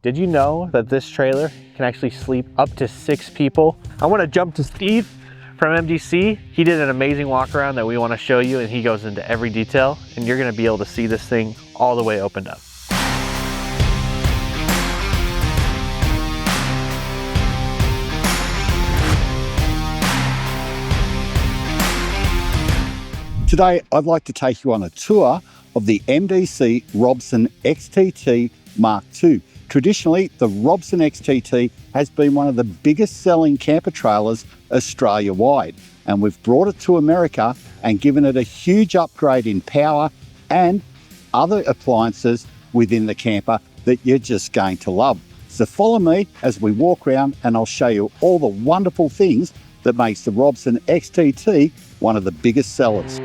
Did you know that this trailer can actually sleep up to 6 people? I want to jump to Steve from MDC. He did an amazing walk around that we want to show you, and he goes into every detail, and you're going to be able to see this thing all the way opened up. Today, I'd like to take you on a tour of the MDC ROBSON XTT MKII. Traditionally, the ROBSON XTT has been one of the biggest selling camper trailers Australia-wide, and we've brought it to America and given it a huge upgrade in power and other appliances within the camper that you're just going to love. So follow me as we walk around and I'll show you all the wonderful things that makes the ROBSON XTT one of the biggest sellers.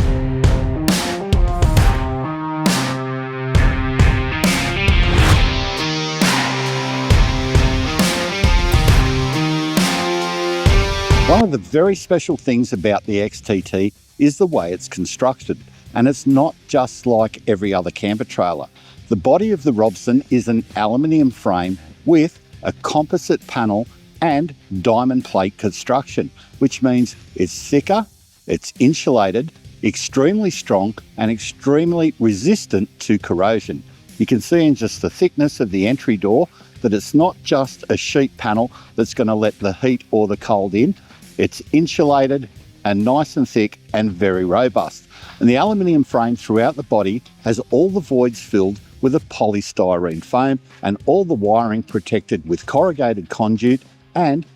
One of the very special things about the XTT is the way it's constructed, and it's not just like every other camper trailer. The body of the ROBSON is an aluminium frame with a composite panel and diamond plate construction, which means it's thicker, it's insulated, extremely strong, and extremely resistant to corrosion. You can see in just the thickness of the entry door that it's not just a sheet panel that's going to let the heat or the cold in. It's insulated and nice and thick and very robust. And the aluminium frame throughout the body has all the voids filled with a polystyrene foam and all the wiring protected with corrugated conduit and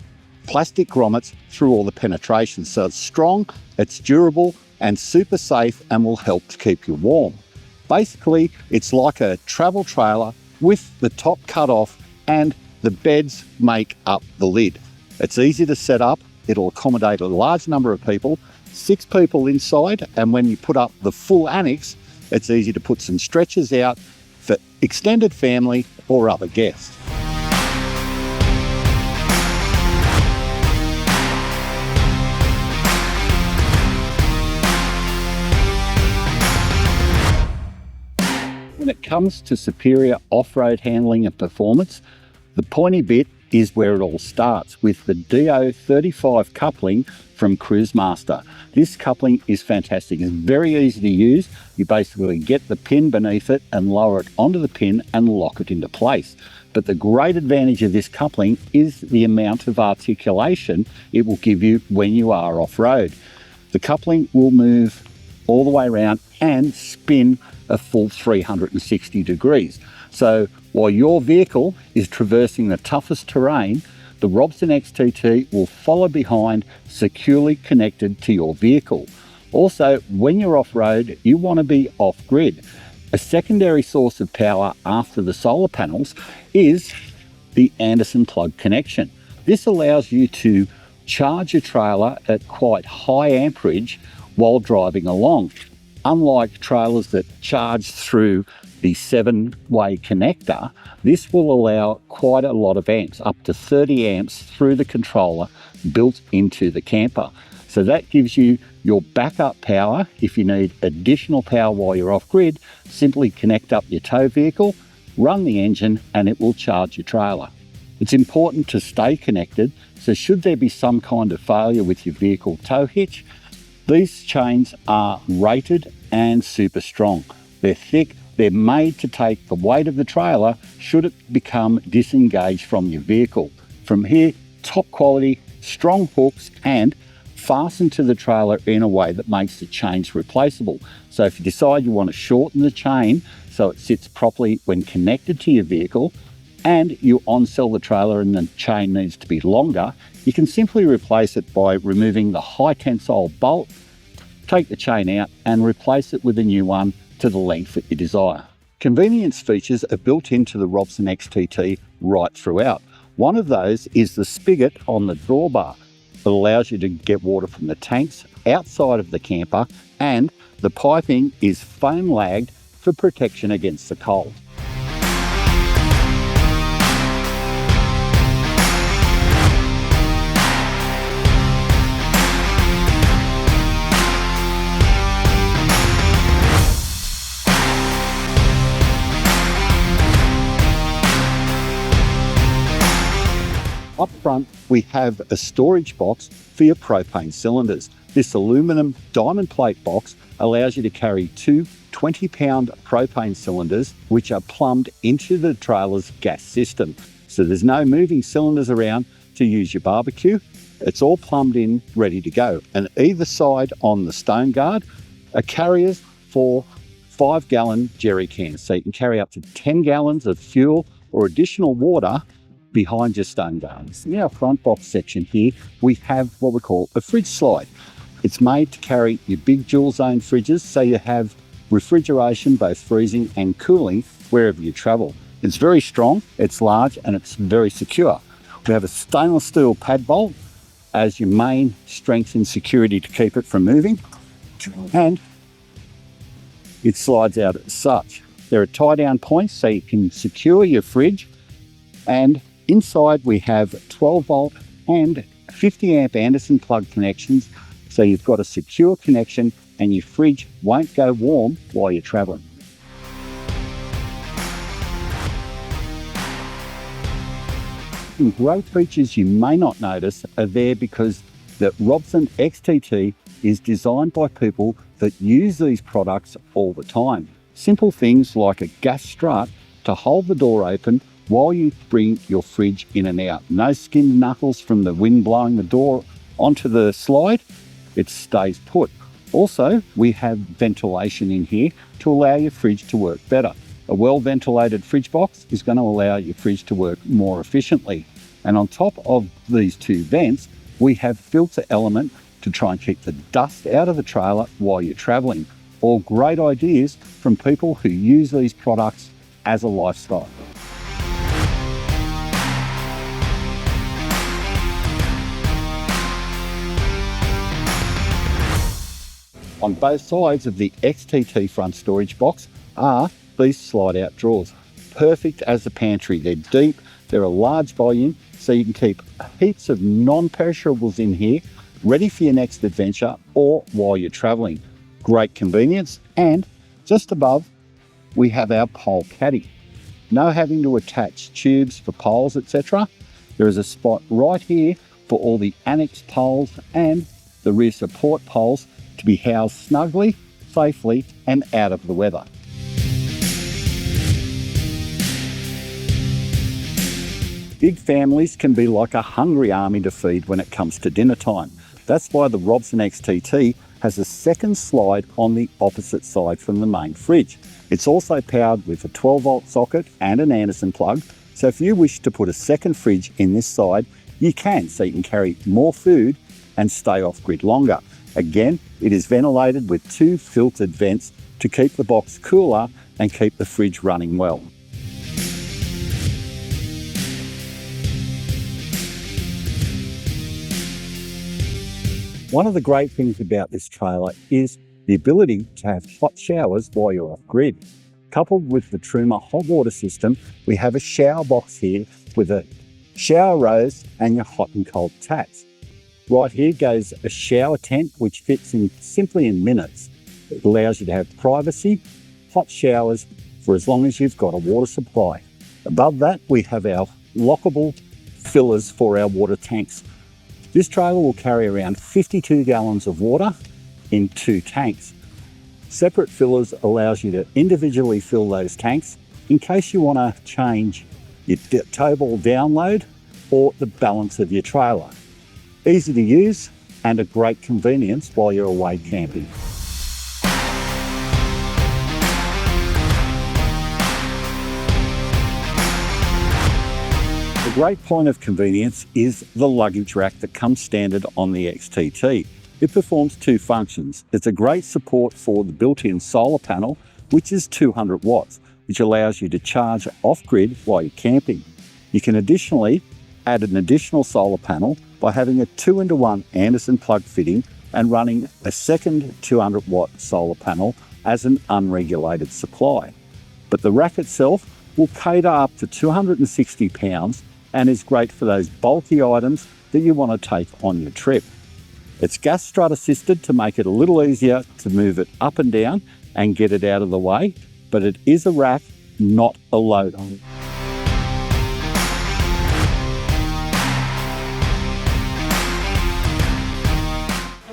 plastic grommets through all the penetrations. So it's strong, it's durable and super safe and will help to keep you warm. Basically, it's like a travel trailer with the top cut off and the beds make up the lid. It's easy to set up. It'll accommodate a large number of people, 6 people inside, and when you put up the full annex, it's easy to put some stretchers out for extended family or other guests. When it comes to superior off-road handling and performance, the pointy bit is where it all starts with the DO35 coupling from CruiseMaster. This coupling is fantastic. It's very easy to use. You basically get the pin beneath it and lower it onto the pin and lock it into place. But the great advantage of this coupling is the amount of articulation it will give you when you are off-road. The coupling will move all the way around and spin a full 360 degrees. So while your vehicle is traversing the toughest terrain, the ROBSON XTT will follow behind, securely connected to your vehicle. Also, when you're off-road, you want to be off-grid. A secondary source of power after the solar panels is the Anderson plug connection. This allows you to charge your trailer at quite high amperage while driving along. Unlike trailers that charge through the 7-way connector, this will allow quite a lot of amps, up to 30 amps through the controller built into the camper. So that gives you your backup power. If you need additional power while you're off-grid, simply connect up your tow vehicle, run the engine, and it will charge your trailer. It's important to stay connected, so should there be some kind of failure with your vehicle tow hitch, these chains are rated and super strong. They're thick, they're made to take the weight of the trailer should it become disengaged from your vehicle. From here, top quality, strong hooks and fastened to the trailer in a way that makes the chains replaceable. So if you decide you want to shorten the chain so it sits properly when connected to your vehicle, and you on-sell the trailer and the chain needs to be longer, you can simply replace it by removing the high tensile bolt, take the chain out and replace it with a new one to the length that you desire. Convenience features are built into the ROBSON XTT right throughout. One of those is the spigot on the drawbar that allows you to get water from the tanks outside of the camper, and the piping is foam lagged for protection against the cold. Up front, we have a storage box for your propane cylinders. This aluminum diamond plate box allows you to carry two 20-pound propane cylinders, which are plumbed into the trailer's gas system. So there's no moving cylinders around to use your barbecue. It's all plumbed in, ready to go. And either side on the stone guard are carriers for 5-gallon jerry cans. So you can carry up to 10 gallons of fuel or additional water behind your stone guards. In our front box section here, we have what we call a fridge slide. It's made to carry your big dual zone fridges, so you have refrigeration, both freezing and cooling, wherever you travel. It's very strong, it's large, and it's very secure. We have a stainless steel pad bolt as your main strength and security to keep it from moving, and it slides out as such. There are tie down points so you can secure your fridge, and inside we have 12 volt and 50 amp Anderson plug connections, so you've got a secure connection and your fridge won't go warm while you're traveling. Some great features you may not notice are there because the ROBSON XTT is designed by people that use these products all the time. Simple things like a gas strut to hold the door open while you bring your fridge in and out. No skinned knuckles from the wind blowing the door onto the slide. It stays put. Also, we have ventilation in here to allow your fridge to work better. A well-ventilated fridge box is going to allow your fridge to work more efficiently. And on top of these two vents, we have filter element to try and keep the dust out of the trailer while you're traveling. All great ideas from people who use these products as a lifestyle. On both sides of the XTT front storage box are these slide-out drawers. Perfect as a pantry. They're deep, they're a large volume, so you can keep heaps of non-perishables in here, ready for your next adventure or while you're traveling. Great convenience. And just above, we have our pole caddy. No having to attach tubes for poles, etc. There is a spot right here for all the Annex poles and the rear support poles to be housed snugly, safely, and out of the weather. Big families can be like a hungry army to feed when it comes to dinner time. That's why the ROBSON XTT has a second slide on the opposite side from the main fridge. It's also powered with a 12 volt socket and an Anderson plug, so if you wish to put a second fridge in this side, you can, so you can carry more food and stay off grid longer. Again, it is ventilated with two filtered vents to keep the box cooler and keep the fridge running well. One of the great things about this trailer is the ability to have hot showers while you're off grid. Coupled with the Truma hot water system, we have a shower box here with a shower rose and your hot and cold taps. Right here goes a shower tent which fits in simply in minutes. It allows you to have privacy, hot showers for as long as you've got a water supply. Above that, we have our lockable fillers for our water tanks. This trailer will carry around 52 gallons of water in 2 tanks. Separate fillers allows you to individually fill those tanks in case you want to change your tow ball download or the balance of your trailer. Easy to use and a great convenience while you're away camping. The great point of convenience is the luggage rack that comes standard on the XTT. It performs 2 functions. It's a great support for the built-in solar panel, which is 200 watts, which allows you to charge off-grid while you're camping. You can additionally add an additional solar panel by having a 2-into-1 Anderson plug fitting and running a second 200 watt solar panel as an unregulated supply. But the rack itself will cater up to 260 pounds and is great for those bulky items that you want to take on your trip. It's gas strut assisted to make it a little easier to move it up and down and get it out of the way, but it is a rack, not a load on it.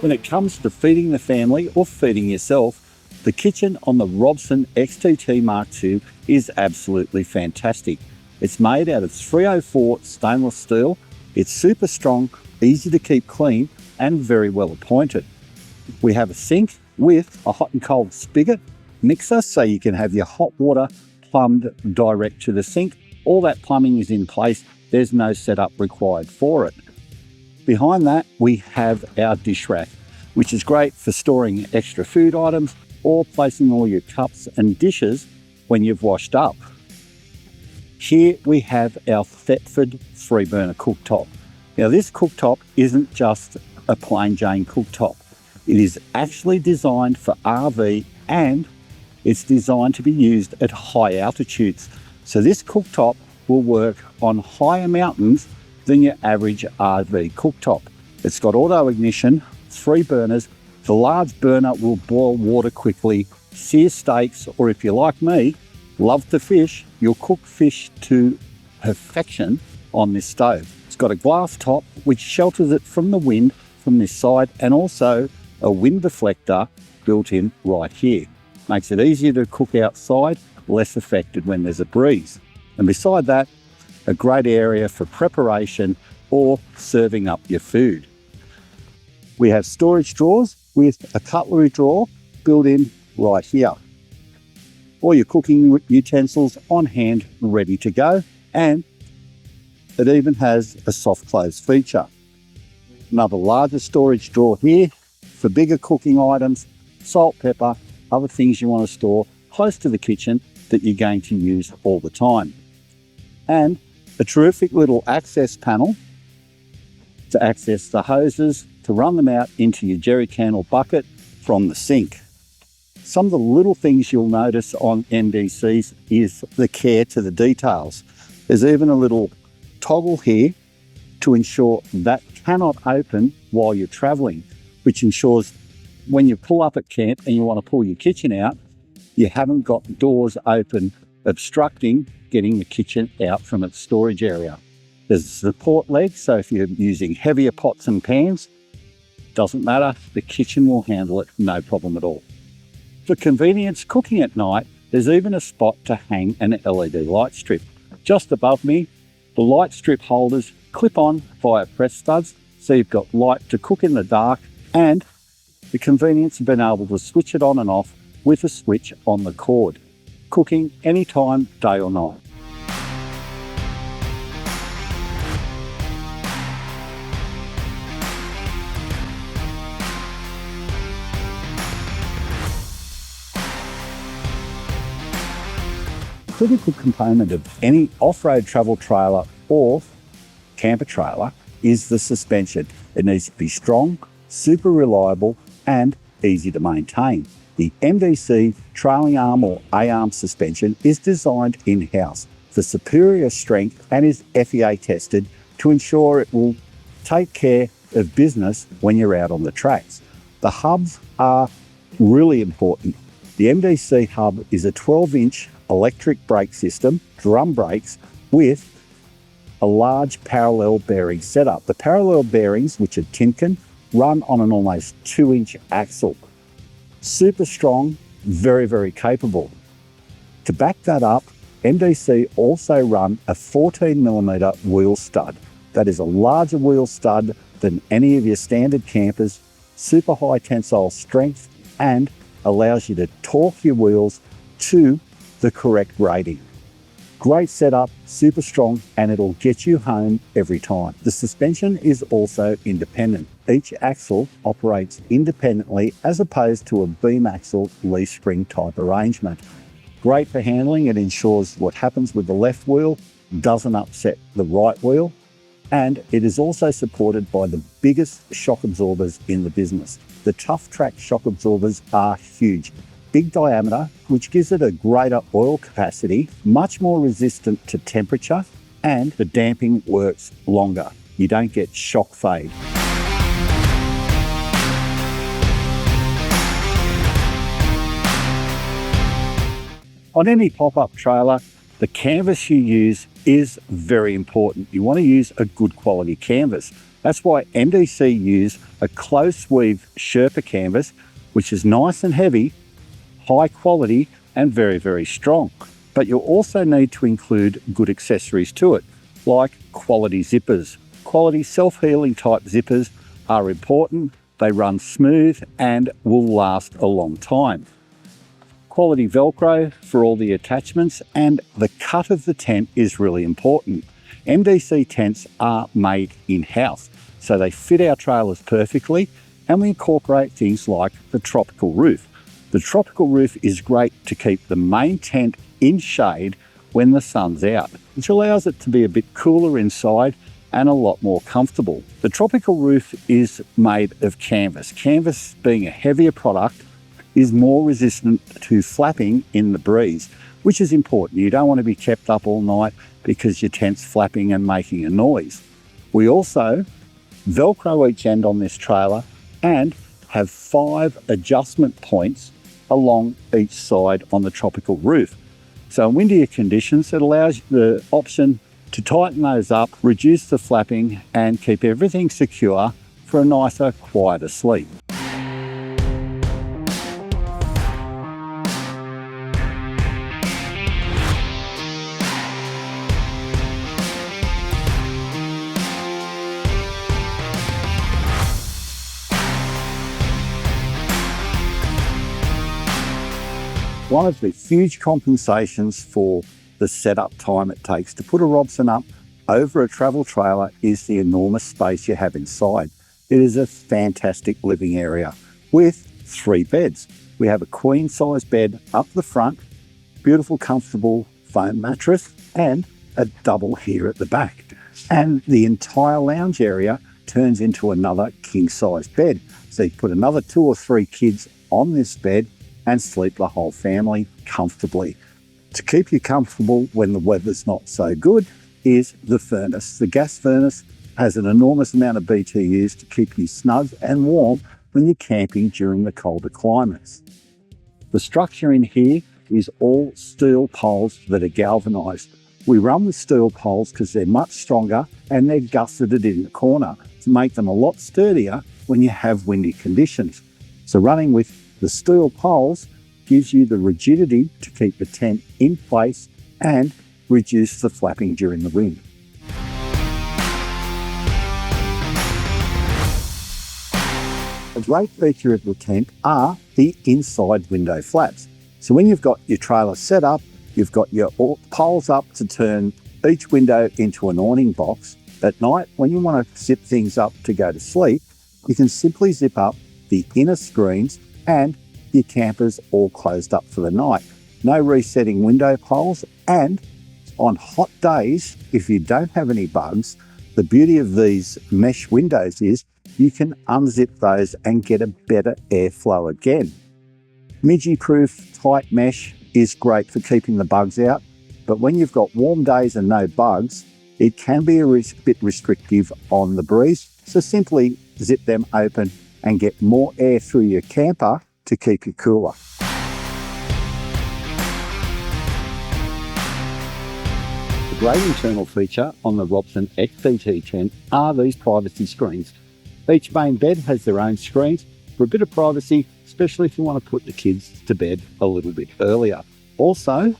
When it comes to feeding the family or feeding yourself, the kitchen on the ROBSON XTT MKII is absolutely fantastic. It's made out of 304 stainless steel. It's super strong, easy to keep clean, and very well appointed. We have a sink with a hot and cold spigot mixer, so you can have your hot water plumbed direct to the sink. All that plumbing is in place. There's no setup required for it. Behind that, we have our dish rack, which is great for storing extra food items or placing all your cups and dishes when you've washed up. Here we have our Thetford 3-burner cooktop. Now this cooktop isn't just a plain Jane cooktop. It is actually designed for RV, and it's designed to be used at high altitudes. So this cooktop will work on higher mountains than your average RV cooktop. It's got auto ignition, 3 burners. The large burner will boil water quickly, sear steaks, or if you're like me, love to fish, you'll cook fish to perfection on this stove. It's got a glass top which shelters it from the wind from this side, and also a wind deflector built in right here. Makes it easier to cook outside, less affected when there's a breeze. And beside that, a great area for preparation or serving up your food. We have storage drawers with a cutlery drawer built in right here. All your cooking utensils on hand, ready to go. And it even has a soft close feature. Another larger storage drawer here for bigger cooking items, salt, pepper, other things you want to store close to the kitchen that you're going to use all the time. And a terrific little access panel to access the hoses, to run them out into your jerry can or bucket from the sink. Some of the little things you'll notice on MDCs is the care to the details. There's even a little toggle here to ensure that cannot open while you're traveling, which ensures when you pull up at camp and you want to pull your kitchen out, you haven't got doors open obstructing getting the kitchen out from its storage area. There's a support leg, so if you're using heavier pots and pans, doesn't matter, the kitchen will handle it, no problem at all. For convenience cooking at night, there's even a spot to hang an LED light strip. Just above me, the light strip holders clip on via press studs, so you've got light to cook in the dark, and the convenience of being able to switch it on and off with a switch on the cord. Cooking anytime, day or night. A critical component of any off-road travel trailer or camper trailer is the suspension. It needs to be strong, super reliable, and easy to maintain. The MDC trailing arm or A-arm suspension is designed in-house for superior strength and is FEA tested to ensure it will take care of business when you're out on the tracks. The hubs are really important. The MDC hub is a 12-inch electric brake system, drum brakes, with a large parallel bearing setup. The parallel bearings, which are Timken, run on an almost 2-inch axle. Super strong, very, very capable. To back that up, MDC also run a 14mm wheel stud. That is a larger wheel stud than any of your standard campers, super high tensile strength, and allows you to torque your wheels to the correct rating. Great setup, super strong, and it'll get you home every time. The suspension is also independent. Each axle operates independently as opposed to a beam axle leaf spring type arrangement. Great for handling. It ensures what happens with the left wheel doesn't upset the right wheel. And it is also supported by the biggest shock absorbers in the business. The Tough Track shock absorbers are huge. Big diameter, which gives it a greater oil capacity, much more resistant to temperature, and the damping works longer. You don't get shock fade. On any pop-up trailer, the canvas you use is very important. You want to use a good quality canvas. That's why MDC use a close weave Sherpa canvas, which is nice and heavy, high quality, and very, very strong. But you'll also need to include good accessories to it, like quality zippers. Quality self-healing type zippers are important. They run smooth and will last a long time. Quality Velcro for all the attachments, and the cut of the tent is really important. MDC tents are made in-house, so they fit our trailers perfectly, and we incorporate things like the tropical roof. The tropical roof is great to keep the main tent in shade when the sun's out, which allows it to be a bit cooler inside and a lot more comfortable. The tropical roof is made of canvas. Canvas, being a heavier product, is more resistant to flapping in the breeze, which is important. You don't want to be kept up all night because your tent's flapping and making a noise. We also Velcro each end on this trailer and have 5 adjustment points along each side on the tropical roof. So in windier conditions, it allows the option to tighten those up, reduce the flapping, and keep everything secure for a nicer, quieter sleep. One of the huge compensations for the setup time it takes to put a Robson up over a travel trailer is the enormous space you have inside. It is a fantastic living area with 3 beds. We have a queen size bed up the front, beautiful comfortable foam mattress, and a double here at the back. And the entire lounge area turns into another king size bed. So you put another 2 or 3 kids on this bed and sleep the whole family comfortably. To keep you comfortable when the weather's not so good is the furnace. The gas furnace has an enormous amount of BTUs to keep you snug and warm when you're camping during the colder climates. The structure in here is all steel poles that are galvanised. We run with steel poles because they're much stronger and they're gusseted in the corner to make them a lot sturdier when you have windy conditions. So running with the steel poles gives you the rigidity to keep the tent in place and reduce the flapping during the wind. A great feature of the tent are the inside window flaps. So when you've got your trailer set up, you've got your poles up to turn each window into an awning box. At night, when you want to zip things up to go to sleep, you can simply zip up the inner screens and your camper's all closed up for the night. No resetting window poles, and on hot days, if you don't have any bugs, the beauty of these mesh windows is you can unzip those and get a better airflow again. Midgie-proof tight mesh is great for keeping the bugs out, but when you've got warm days and no bugs, it can be a bit restrictive on the breeze, so simply zip them open and get more air through your camper to keep you cooler. The great internal feature on the ROBSON XTT tent are these privacy screens. Each main bed has their own screens for a bit of privacy, especially if you want to put the kids to bed a little bit earlier. Also,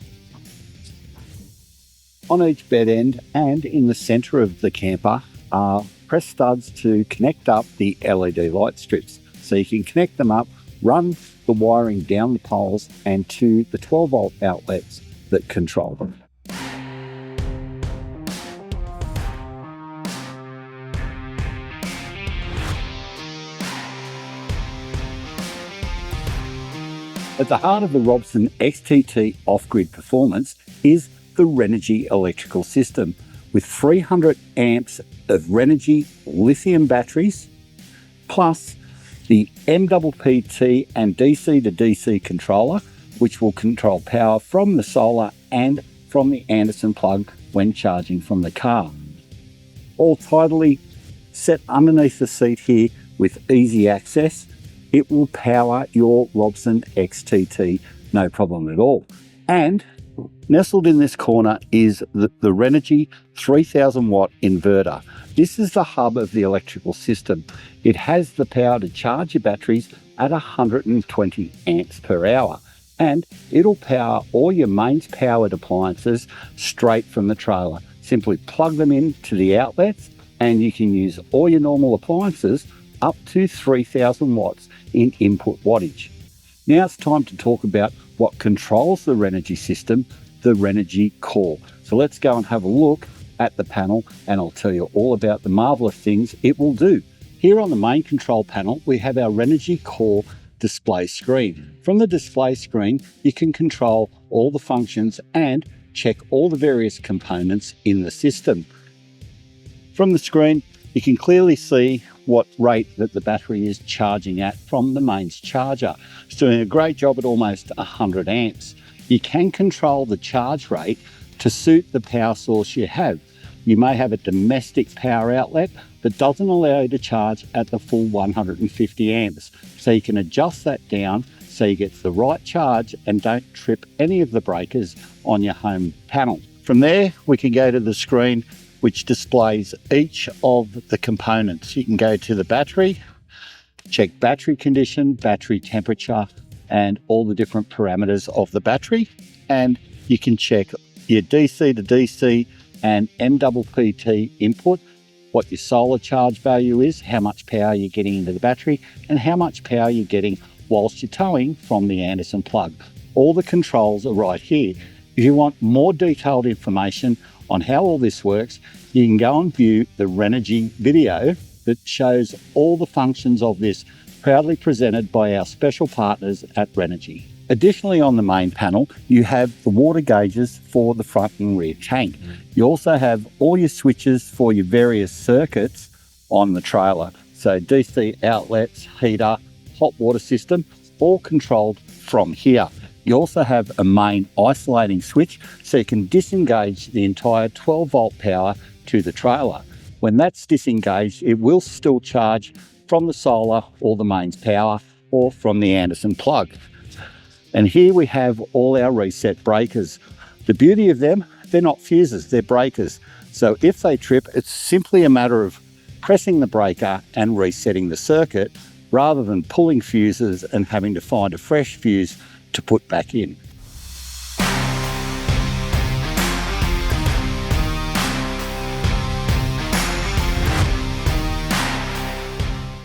on each bed end and in the centre of the camper are press studs to connect up the LED light strips. So you can connect them up, run the wiring down the poles and to the 12-volt outlets that control them. At the heart of the ROBSON XTT off-grid performance is the Renogy electrical system with 300 amps of Renogy lithium batteries, plus the MPPT and DC to DC controller, which will control power from the solar and from the Anderson plug when charging from the car. All tidily set underneath the seat here with easy access. It will power your ROBSON XTT, no problem at all. And nestled in this corner is the Renogy 3000 watt inverter. This is the hub of the electrical system. It has the power to charge your batteries at 120 amps per hour, and it'll power all your mains powered appliances straight from the trailer. Simply plug them into the outlets and you can use all your normal appliances up to 3000 watts in input wattage. Now it's time to talk about what controls the Renogy system, the Renogy core. So let's go and have a look at the panel and I'll tell you all about the marvelous things it will do. Here on the main control panel, we have our Renogy core display screen. From the display screen, you can control all the functions and check all the various components in the system. From the screen, you can clearly see what rate that the battery is charging at from the mains charger. It's doing a great job at almost 100 amps. You can control the charge rate to suit the power source you have. You may have a domestic power outlet that doesn't allow you to charge at the full 150 amps. So you can adjust that down so you get the right charge and don't trip any of the breakers on your home panel. From there, we can go to the screen which displays each of the components. You can go to the battery, check battery condition, battery temperature, and all the different parameters of the battery. And you can check your DC to DC and MPPT input, what your solar charge value is, how much power you're getting into the battery, and how much power you're getting whilst you're towing from the Anderson plug. All the controls are right here. If you want more detailed information on how all this works, you can go and view the Renogy video that shows all the functions of this, proudly presented by our special partners at Renogy. Additionally, on the main panel, you have the water gauges for the front and rear tank. You also have all your switches for your various circuits on the trailer. So DC outlets, heater, hot water system, all controlled from here. You also have a main isolating switch so you can disengage the entire 12 volt power to the trailer. When that's disengaged, it will still charge from the solar or the mains power or from the Anderson plug. And here we have all our reset breakers. The beauty of them, they're not fuses, they're breakers. So if they trip, it's simply a matter of pressing the breaker and resetting the circuit rather than pulling fuses and having to find a fresh fuse to put back in.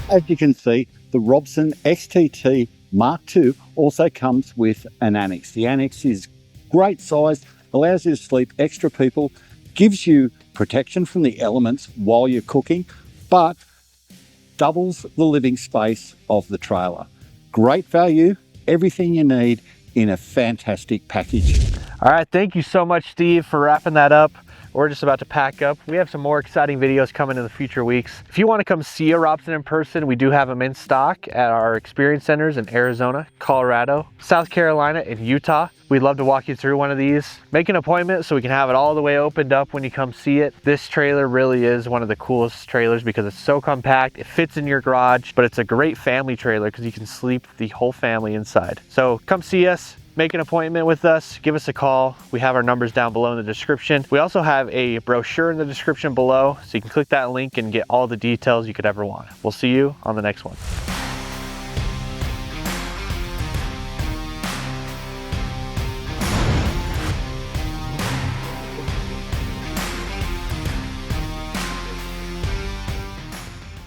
As you can see, the ROBSON XTT MKII also comes with an Annex. The Annex is great size, allows you to sleep extra people, gives you protection from the elements while you're cooking, but doubles the living space of the trailer. Great value, everything you need in a fantastic package. All right, thank you so much, Steve, for wrapping that up. We're just about to pack up. We have some more exciting videos coming in the future weeks. If you want to come see a Robson in person, we do have them in stock at our experience centers in Arizona, Colorado, South Carolina, and Utah. We'd love to walk you through one of these. Make an appointment so we can have it all the way opened up when you come see it. This trailer really is one of the coolest trailers because it's so compact. It fits in your garage, but it's a great family trailer because you can sleep the whole family inside. So come see us. Make an appointment with us, give us a call. We have our numbers down below in the description. We also have a brochure in the description below, so you can click that link and get all the details you could ever want. We'll see you on the next one.